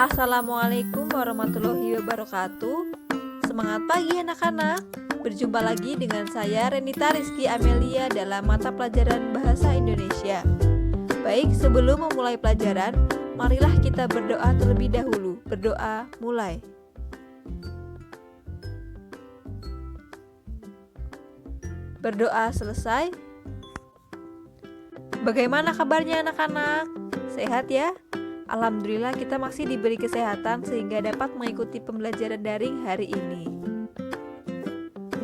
Assalamualaikum warahmatullahi wabarakatuh. Semangat pagi anak-anak. Berjumpa lagi dengan saya Renita Rizky Amelia dalam mata pelajaran Bahasa Indonesia. Baik, sebelum memulai pelajaran, marilah kita berdoa terlebih dahulu. Berdoa mulai. Berdoa selesai. Bagaimana kabarnya anak-anak? Sehat ya? Alhamdulillah kita masih diberi kesehatan sehingga dapat mengikuti pembelajaran daring hari ini.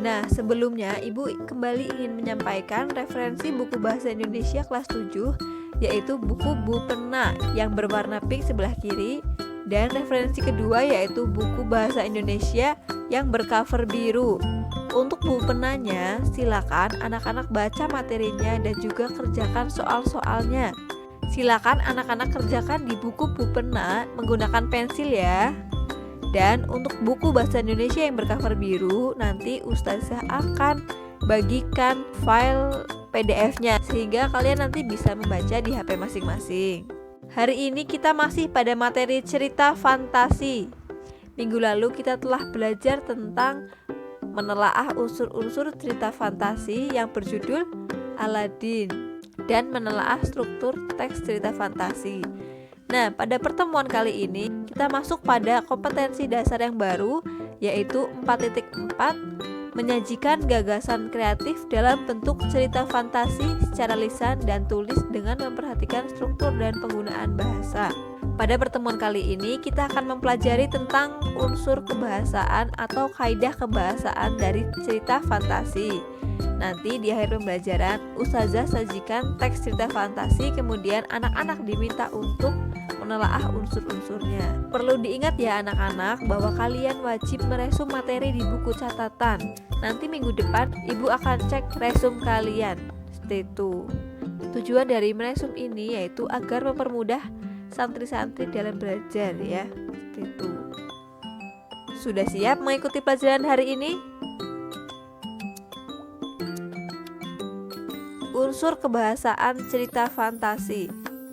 Nah, sebelumnya Ibu kembali ingin menyampaikan referensi buku Bahasa Indonesia kelas 7, yaitu buku Bu Pena yang berwarna pink sebelah kiri, dan referensi kedua yaitu buku Bahasa Indonesia yang bercover biru. Untuk buku penanya, silakan anak-anak baca materinya dan juga kerjakan soal-soalnya. Silakan anak-anak kerjakan di buku Bu Pena menggunakan pensil ya. Dan untuk buku Bahasa Indonesia yang bercover biru, nanti Ustazah akan bagikan file PDF-nya sehingga kalian nanti bisa membaca di HP masing-masing. Hari ini kita masih pada materi cerita fantasi. Minggu lalu kita telah belajar tentang menelaah unsur-unsur cerita fantasi yang berjudul Aladin dan menelaah struktur teks cerita fantasi. Nah, pada pertemuan kali ini kita masuk pada kompetensi dasar yang baru, yaitu 4.4, menyajikan gagasan kreatif dalam bentuk cerita fantasi secara lisan dan tulis dengan memperhatikan struktur dan penggunaan bahasa. Pada pertemuan kali ini kita akan mempelajari tentang unsur kebahasaan atau kaidah kebahasaan dari cerita fantasi. Nanti di akhir pembelajaran Ustazah sajikan teks cerita fantasi, kemudian anak-anak diminta untuk menelaah unsur-unsurnya. Perlu diingat ya anak-anak bahwa kalian wajib meresum materi di buku catatan. Nanti minggu depan Ibu akan cek resum kalian. Stay tune. Tujuan dari meresum ini yaitu agar mempermudah santri-santri dalam belajar ya. Itu. Sudah siap mengikuti pelajaran hari ini? Unsur kebahasaan cerita fantasi.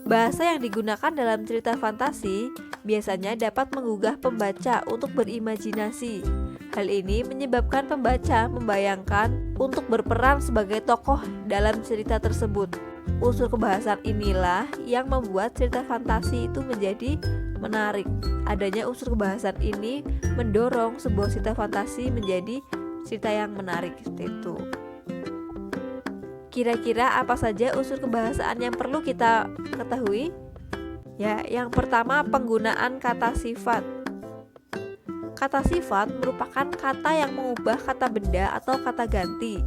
Bahasa yang digunakan dalam cerita fantasi biasanya dapat menggugah pembaca untuk berimajinasi. Hal ini menyebabkan pembaca membayangkan untuk berperan sebagai tokoh dalam cerita tersebut. Unsur kebahasaan inilah yang membuat cerita fantasi itu menjadi menarik. Adanya unsur kebahasaan ini mendorong sebuah cerita fantasi menjadi cerita yang menarik seperti itu. Kira-kira apa saja unsur kebahasaan yang perlu kita ketahui? Ya, yang pertama penggunaan kata sifat. Kata sifat merupakan kata yang mengubah kata benda atau kata ganti.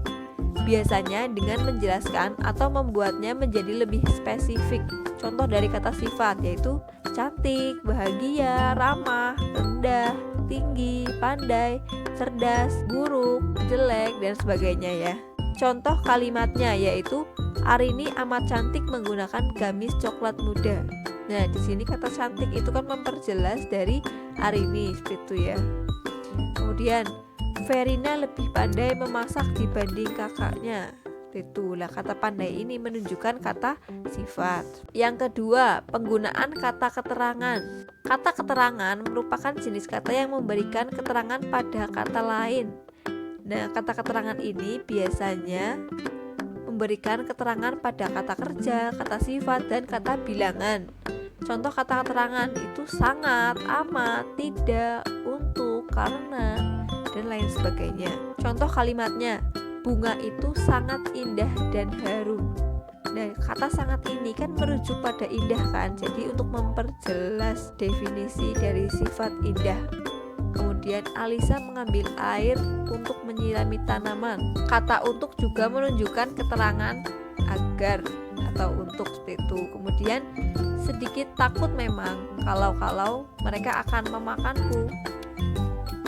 Biasanya dengan menjelaskan atau membuatnya menjadi lebih spesifik. Contoh dari kata sifat yaitu cantik, bahagia, ramah, rendah, tinggi, pandai, cerdas, buruk, jelek, dan sebagainya ya. Contoh kalimatnya yaitu Arini amat cantik menggunakan gamis coklat muda. Nah, di sini kata cantik itu kan memperjelas dari Arini seperti itu ya. Kemudian Verina lebih pandai memasak dibanding kakaknya. Itulah kata pandai ini menunjukkan kata sifat. Yang kedua, penggunaan kata keterangan. Kata keterangan merupakan jenis kata yang memberikan keterangan pada kata lain. Nah, kata keterangan ini biasanya memberikan keterangan pada kata kerja, kata sifat, dan kata bilangan. Contoh kata keterangan itu sangat, amat, tidak, untuk, karena, dan lain sebagainya. Contoh kalimatnya, bunga itu sangat indah dan harum. Nah, kata sangat ini kan merujuk pada indah kan, jadi untuk memperjelas definisi dari sifat indah. Kemudian Alisa mengambil air untuk menyirami tanaman. Kata untuk juga menunjukkan keterangan agar atau untuk seperti itu. Kemudian sedikit takut memang kalau mereka akan memakanku.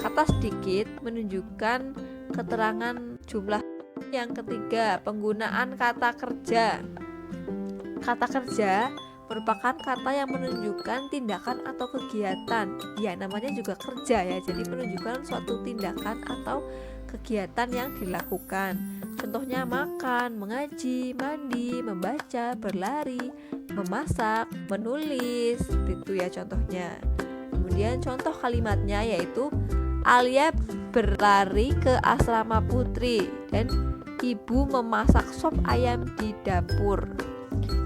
Kata sedikit menunjukkan keterangan jumlah. Yang ketiga, penggunaan kata kerja. Kata kerja merupakan kata yang menunjukkan tindakan atau kegiatan. Ya, namanya juga kerja ya, jadi menunjukkan suatu tindakan atau kegiatan yang dilakukan. Contohnya makan, mengaji, mandi, membaca, berlari, memasak, menulis, itu ya contohnya. Kemudian contoh kalimatnya yaitu Alia berlari ke asrama putri dan ibu memasak sop ayam di dapur.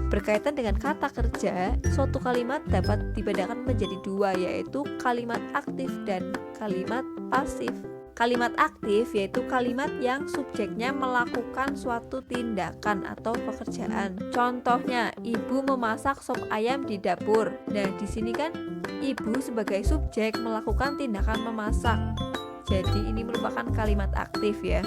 Berkaitan dengan kata kerja, suatu kalimat dapat dibedakan menjadi dua, yaitu kalimat aktif dan kalimat pasif. Kalimat aktif yaitu kalimat yang subjeknya melakukan suatu tindakan atau pekerjaan. Contohnya, ibu memasak sop ayam di dapur. Nah, di sini kan ibu sebagai subjek melakukan tindakan memasak. Jadi ini merupakan kalimat aktif ya.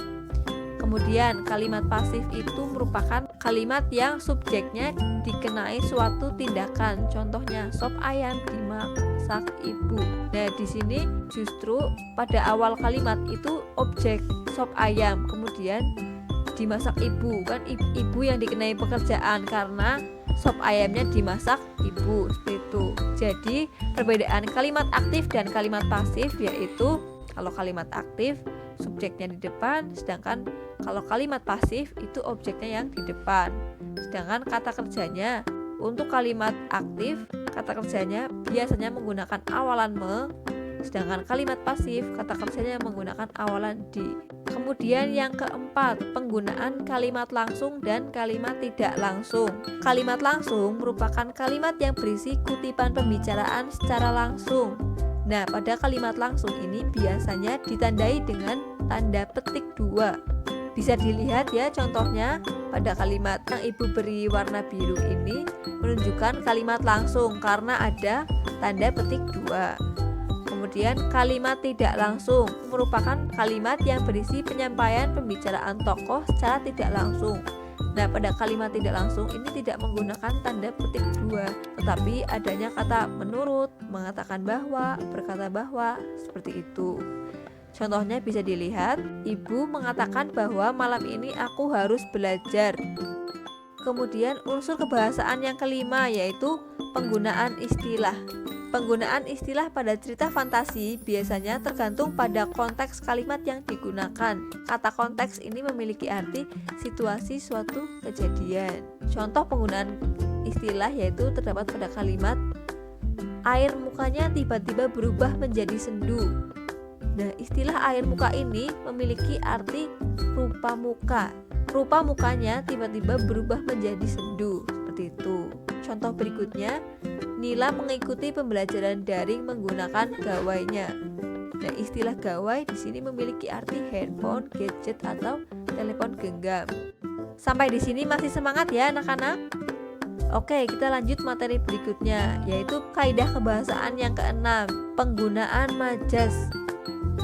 Kemudian kalimat pasif itu merupakan kalimat yang subjeknya dikenai suatu tindakan. Contohnya sop ayam dimasak ibu. Nah, di sini justru pada awal kalimat itu objek sop ayam, kemudian dimasak ibu. Kan ibu yang dikenai pekerjaan karena sop ayamnya dimasak ibu, seperti itu. Jadi perbedaan kalimat aktif dan kalimat pasif yaitu kalau kalimat aktif subjeknya di depan, sedangkan kalau kalimat pasif itu objeknya yang di depan. Sedangkan kata kerjanya untuk kalimat aktif, kata kerjanya biasanya menggunakan awalan me, sedangkan kalimat pasif kata kerjanya menggunakan awalan di. Kemudian yang keempat, penggunaan kalimat langsung dan kalimat tidak langsung. Kalimat langsung merupakan kalimat yang berisi kutipan pembicaraan secara langsung. Nah, pada kalimat langsung ini biasanya ditandai dengan tanda petik 2. Bisa dilihat ya contohnya pada kalimat yang ibu beri warna biru ini menunjukkan kalimat langsung karena ada tanda petik 2. Kemudian kalimat tidak langsung merupakan kalimat yang berisi penyampaian pembicaraan tokoh secara tidak langsung. Nah, pada kalimat tidak langsung ini tidak menggunakan tanda petik 2, tetapi adanya kata menurut, mengatakan bahwa, berkata bahwa, seperti itu. Contohnya bisa dilihat, ibu mengatakan bahwa malam ini aku harus belajar. Kemudian unsur kebahasaan yang kelima yaitu penggunaan istilah. Penggunaan istilah pada cerita fantasi biasanya tergantung pada konteks kalimat yang digunakan. Kata konteks ini memiliki arti situasi suatu kejadian. Contoh penggunaan istilah yaitu terdapat pada kalimat air mukanya tiba-tiba berubah menjadi sendu. Nah, istilah air muka ini memiliki arti rupa muka. Rupa mukanya tiba-tiba berubah menjadi sendu, seperti itu. Contoh berikutnya, Nila mengikuti pembelajaran daring menggunakan gawainya. Nah, istilah gawai di sini memiliki arti handphone, gadget atau telepon genggam. Sampai di sini masih semangat ya anak-anak? Oke, kita lanjut materi berikutnya, yaitu kaidah kebahasaan yang keenam, penggunaan majas.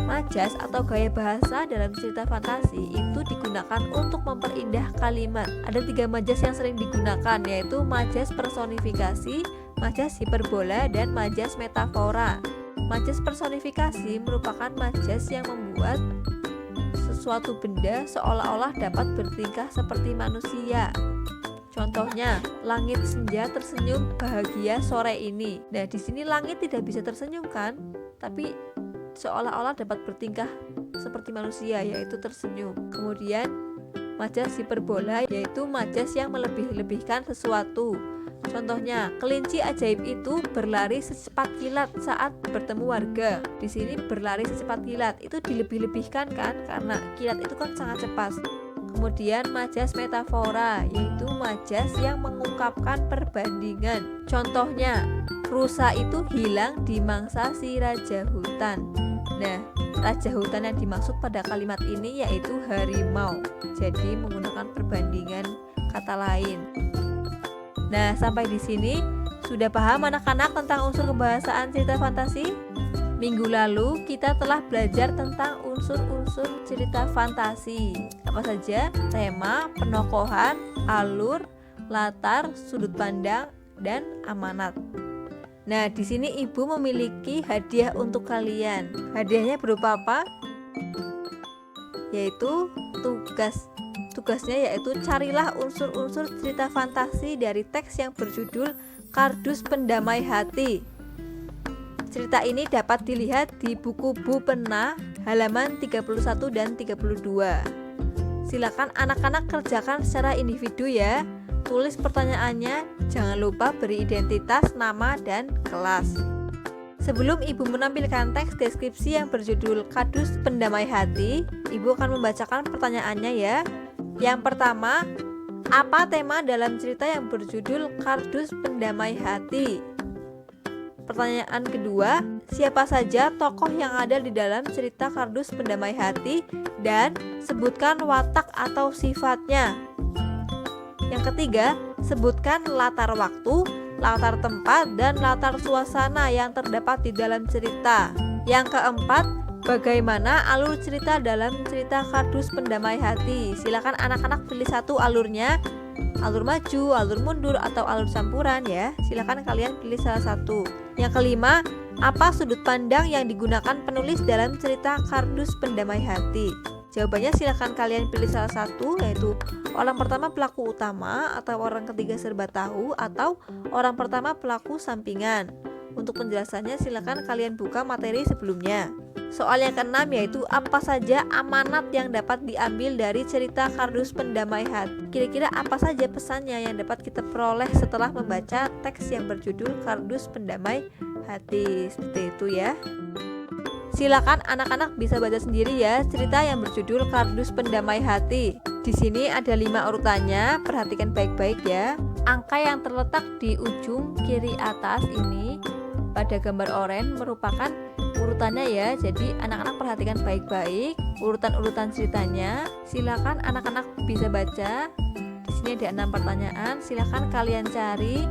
Majas atau gaya bahasa dalam cerita fantasi itu digunakan untuk memperindah kalimat. Ada 3 majas yang sering digunakan, yaitu majas personifikasi, majas hiperbola, dan majas metafora. Majas personifikasi merupakan majas yang membuat sesuatu benda seolah-olah dapat bertingkah seperti manusia. Contohnya, langit senja tersenyum bahagia sore ini. Nah, di sini langit tidak bisa tersenyum kan, tapi seolah-olah dapat bertingkah seperti manusia, yaitu tersenyum. Kemudian majas hiperbola yaitu majas yang melebih-lebihkan sesuatu. Contohnya, kelinci ajaib itu berlari secepat kilat saat bertemu warga. Di sini berlari secepat kilat itu dilebih-lebihkan kan, karena kilat itu kan sangat cepat. Kemudian majas metafora yaitu majas yang mengungkapkan perbandingan. Contohnya, rusa itu hilang di mangsa si raja hutan. Nah, raja hutan yang dimaksud pada kalimat ini yaitu harimau. Jadi menggunakan perbandingan kata lain. Nah, sampai di sini sudah paham anak-anak tentang unsur kebahasaan cerita fantasi? Minggu lalu kita telah belajar tentang unsur-unsur cerita fantasi. Apa saja? Tema, penokohan, alur, latar, sudut pandang, dan amanat. Nah, di sini ibu memiliki hadiah untuk kalian. Hadiahnya berupa apa? Yaitu tugas. Tugasnya yaitu carilah unsur-unsur cerita fantasi dari teks yang berjudul Kardus Pendamai Hati. Cerita ini dapat dilihat di buku Bu Pena halaman 31 dan 32. Silakan anak-anak kerjakan secara individu ya. Tulis pertanyaannya, jangan lupa beri identitas, nama, dan kelas. Sebelum Ibu menampilkan teks deskripsi yang berjudul Kardus Pendamai Hati, Ibu akan membacakan pertanyaannya ya. Yang pertama, apa tema dalam cerita yang berjudul Kardus Pendamai Hati? Pertanyaan kedua, siapa saja tokoh yang ada di dalam cerita Kardus Pendamai Hati dan sebutkan watak atau sifatnya. Yang ketiga, sebutkan latar waktu, latar tempat, dan latar suasana yang terdapat di dalam cerita. Yang keempat, bagaimana alur cerita dalam cerita Kardus Pendamai Hati? Silakan anak-anak pilih satu alurnya, alur maju, alur mundur, atau alur campuran ya. Silakan kalian pilih salah satu. Yang kelima, apa sudut pandang yang digunakan penulis dalam cerita Kardus Pendamai Hati? Jawabannya silakan kalian pilih salah satu, yaitu orang pertama pelaku utama, atau orang ketiga serba tahu, atau orang pertama pelaku sampingan. Untuk penjelasannya silakan kalian buka materi sebelumnya. Soal yang keenam yaitu apa saja amanat yang dapat diambil dari cerita Kardus Pendamai Hati. Kira-kira apa saja pesannya yang dapat kita peroleh setelah membaca teks yang berjudul Kardus Pendamai Hati. Seperti itu ya. Silakan anak-anak bisa baca sendiri ya cerita yang berjudul Kardus Pendamai Hati. Di sini ada 5 urutannya, perhatikan baik-baik ya. Angka yang terletak di ujung kiri atas ini pada gambar oranye merupakan urutannya ya. Jadi anak-anak perhatikan baik-baik urutan-urutan ceritanya. Silakan anak-anak bisa baca. Di sini ada 6 pertanyaan. Silakan kalian cari,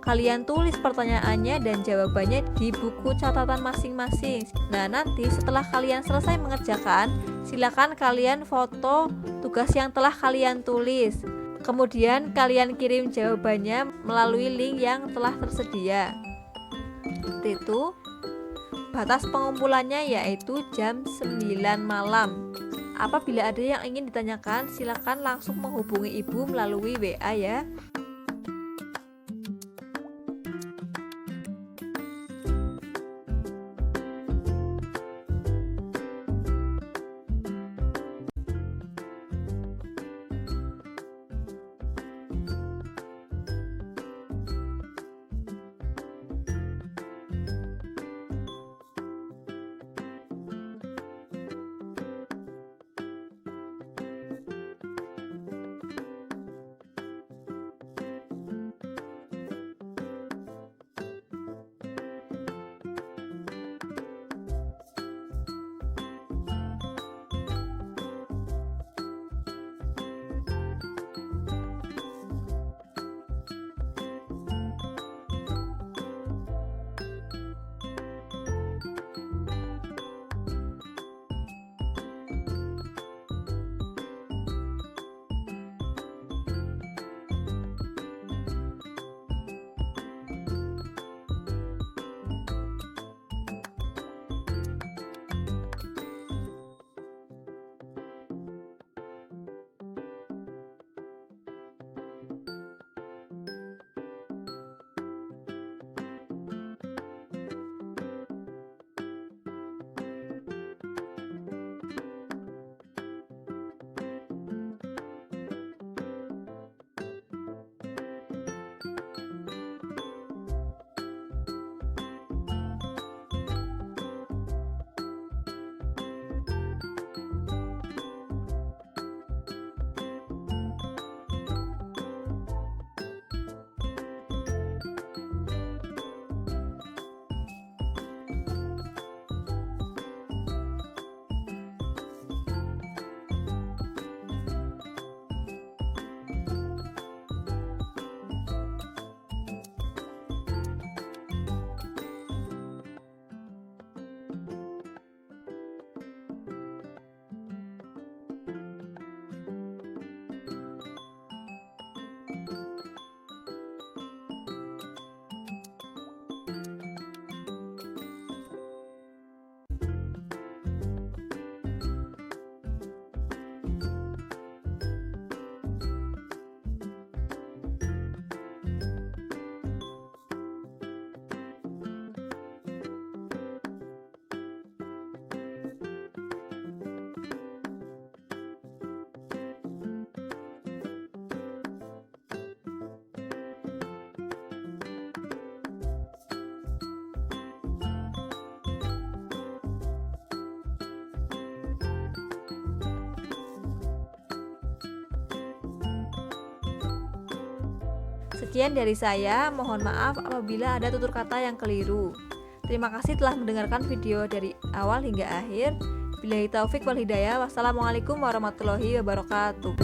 kalian tulis pertanyaannya dan jawabannya di buku catatan masing-masing. Nah, nanti setelah kalian selesai mengerjakan, silakan kalian foto tugas yang telah kalian tulis. Kemudian kalian kirim jawabannya melalui link yang telah tersedia. Seperti itu. Batas pengumpulannya yaitu jam 9 malam. Apabila ada yang ingin ditanyakan, silakan langsung menghubungi Ibu melalui WA ya. Sekian dari saya, mohon maaf apabila ada tutur kata yang keliru. Terima kasih telah mendengarkan video dari awal hingga akhir. Billahi taufik wal hidayah. Wassalamualaikum warahmatullahi wabarakatuh.